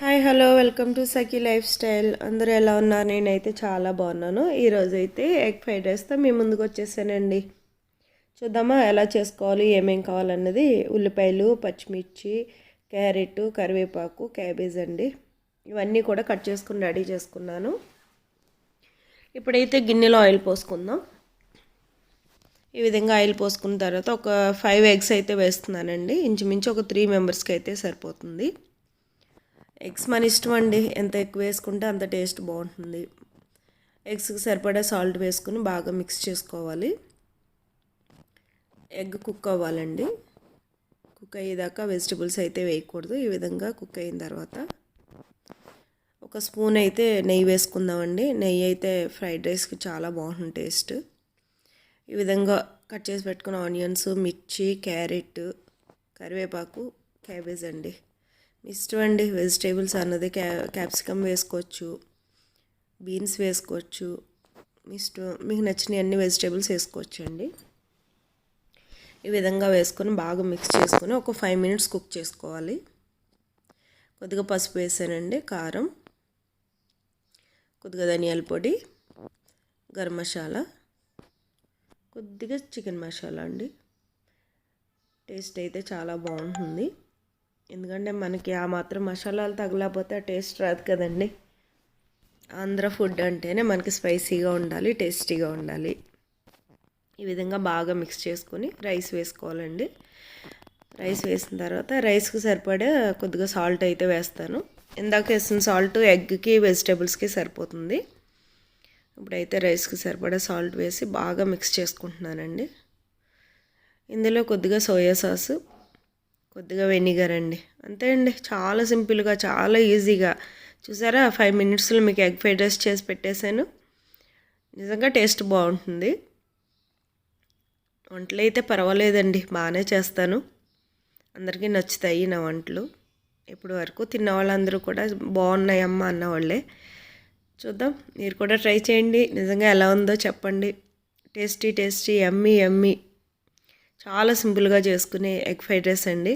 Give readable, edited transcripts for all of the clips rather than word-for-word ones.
Hi hello welcome to Sakhi life style. అందరూ ఎలా ఉన్నారు? నేనైతే చాలా బాగున్నాను. ఈరోజు అయితే ఎగ్ ఫ్రైడ్ రైస్తో మీ ముందుకు వచ్చేసానండి. చూద్దామా ఎలా చేసుకోవాలి, ఏమేం కావాలన్నది. ఉల్లిపాయలు, పచ్చిమిర్చి, క్యారెట్, కరివేపాకు, క్యాబేజ్ అండి. ఇవన్నీ కూడా కట్ చేసుకుని రెడీ చేసుకున్నాను. ఇప్పుడైతే గిన్నెలో ఆయిల్ పోసుకుందాం. ఈ విధంగా ఆయిల్ పోసుకున్న తర్వాత ఒక 5 ఎగ్స్ అయితే వేస్తున్నానండి. ఇంచుమించు ఒక 3 మెంబర్స్కి అయితే సరిపోతుంది. ఎగ్స్ మన ఇష్టం అండి, ఎంత ఎక్కువ వేసుకుంటే అంత టేస్ట్ బాగుంటుంది. ఎగ్స్కి సరిపడా సాల్ట్ వేసుకుని బాగా మిక్స్ చేసుకోవాలి. ఎగ్ కుక్ అవ్వాలండి. కుక్ అయ్యేదాకా వెజిటబుల్స్ అయితే వేయకూడదు. ఈ విధంగా కుక్ అయిన తర్వాత ఒక స్పూన్ అయితే నెయ్యి వేసుకుందామండి. నెయ్యి అయితే ఫ్రైడ్ రైస్కి చాలా బాగుంటుంది టేస్ట్. ఈ విధంగా కట్ చేసి పెట్టుకున్న ఆనియన్స్, మిర్చి, క్యారెట్, కరివేపాకు, క్యాబేజ్ అండి. మీ ఇష్టం అండి. వెజిటేబుల్స్ అన్నది క్యాప్సికమ్ వేసుకోవచ్చు, బీన్స్ వేసుకోవచ్చు, మీ ఇష్టం, మీకు నచ్చిన అన్ని వెజిటేబుల్స్ వేసుకోవచ్చు అండి. ఈ విధంగా వేసుకొని బాగా మిక్స్ చేసుకొని ఒక 5 మినిట్స్ కుక్ చేసుకోవాలి. కొద్దిగా పసుపు వేసానండి, కారం, కొద్దిగా ధనియాల పొడి, గరం మసాలా, కొద్దిగా చికెన్ మసాలా అండి. టేస్ట్ అయితే చాలా బాగుంటుంది. ఎందుకంటే మనకి ఆ మాత్రం మసాలాలు తగలకపోతే ఆ టేస్ట్ రాదు కదండి. ఆంధ్ర ఫుడ్ అంటేనే మనకి స్పైసీగా ఉండాలి, టేస్టీగా ఉండాలి. ఈ విధంగా బాగా మిక్స్ చేసుకొని రైస్ వేసుకోవాలండి. రైస్ వేసిన తర్వాత రైస్కి సరిపడే కొద్దిగా సాల్ట్ అయితే వేస్తాను. ఇందాక వేసిన సాల్ట్ ఎగ్కి, వెజిటేబుల్స్కి సరిపోతుంది. ఇప్పుడైతే రైస్కి సరిపడా సాల్ట్ వేసి బాగా మిక్స్ చేసుకుంటున్నానండి. ఇందులో కొద్దిగా సోయా సాసు, కొద్దిగా వెనిగర్ అండి. అంతే అండి, చాలా సింపుల్గా, చాలా ఈజీగా. చూసారా, 5 మినిట్స్లో మీకు ఎగ్ ఫ్రైడ్ రైస్ చేసి పెట్టేశాను. నిజంగా టేస్ట్ బాగుంటుంది. వంటలు అయితే పర్వాలేదండి, బాగానే చేస్తాను. అందరికీ నచ్చుతాయి నా వంటలు. ఇప్పటి వరకు తిన్న వాళ్ళందరూ కూడా బాగున్నాయమ్మా అన్నవాళ్ళే. చూద్దాం, మీరు కూడా ట్రై చేయండి. నిజంగా ఎలా ఉందో చెప్పండి. టేస్టీ టేస్టీ, యమ్మీ యమ్మీ, చాలా సింపుల్గా చేసుకునే ఎగ్ ఫ్రైడ్ రైస్ అండి.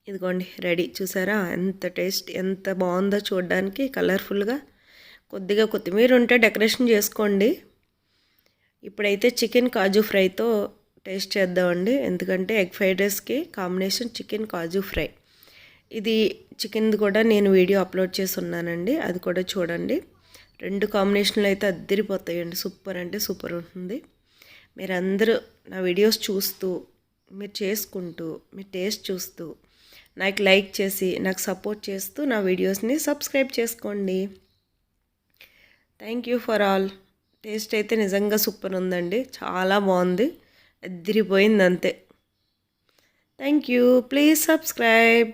ఇదిగోండి రెడీ. చూసారా ఎంత టేస్ట్, ఎంత బాగుందో చూడడానికి, కలర్ఫుల్గా. కొద్దిగా కొత్తిమీర ఉంటే డెకరేషన్ చేసుకోండి. ఇప్పుడైతే చికెన్ కాజు ఫ్రైతో టేస్ట్ చేద్దామండి. ఎందుకంటే ఎగ్ ఫ్రైడ్ రైస్కి కాంబినేషన్ చికెన్ కాజు ఫ్రై. ఇది చికెన్ది కూడా నేను వీడియో అప్లోడ్ చేసి ఉన్నానండి, అది కూడా చూడండి. 2 కాంబినేషన్లు అయితే అద్దరిపోతాయండి. సూపర్ అంటే సూపర్ ఉంటుంది. మీరందరూ నా వీడియోస్ చూస్తూ, మీరు చేసుకుంటూ, మీ టేస్ట్ చూస్తూ నాకు లైక్ చేసి, నాకు సపోర్ట్ చేస్తూ నా వీడియోస్ని సబ్స్క్రైబ్ చేసుకోండి. Thank you for all. Taste అయితే నిజంగా సూపర్ ఉందండి, చాలా బాగుంది, అదిరిపోయింది అంతే. Thank you. Please subscribe.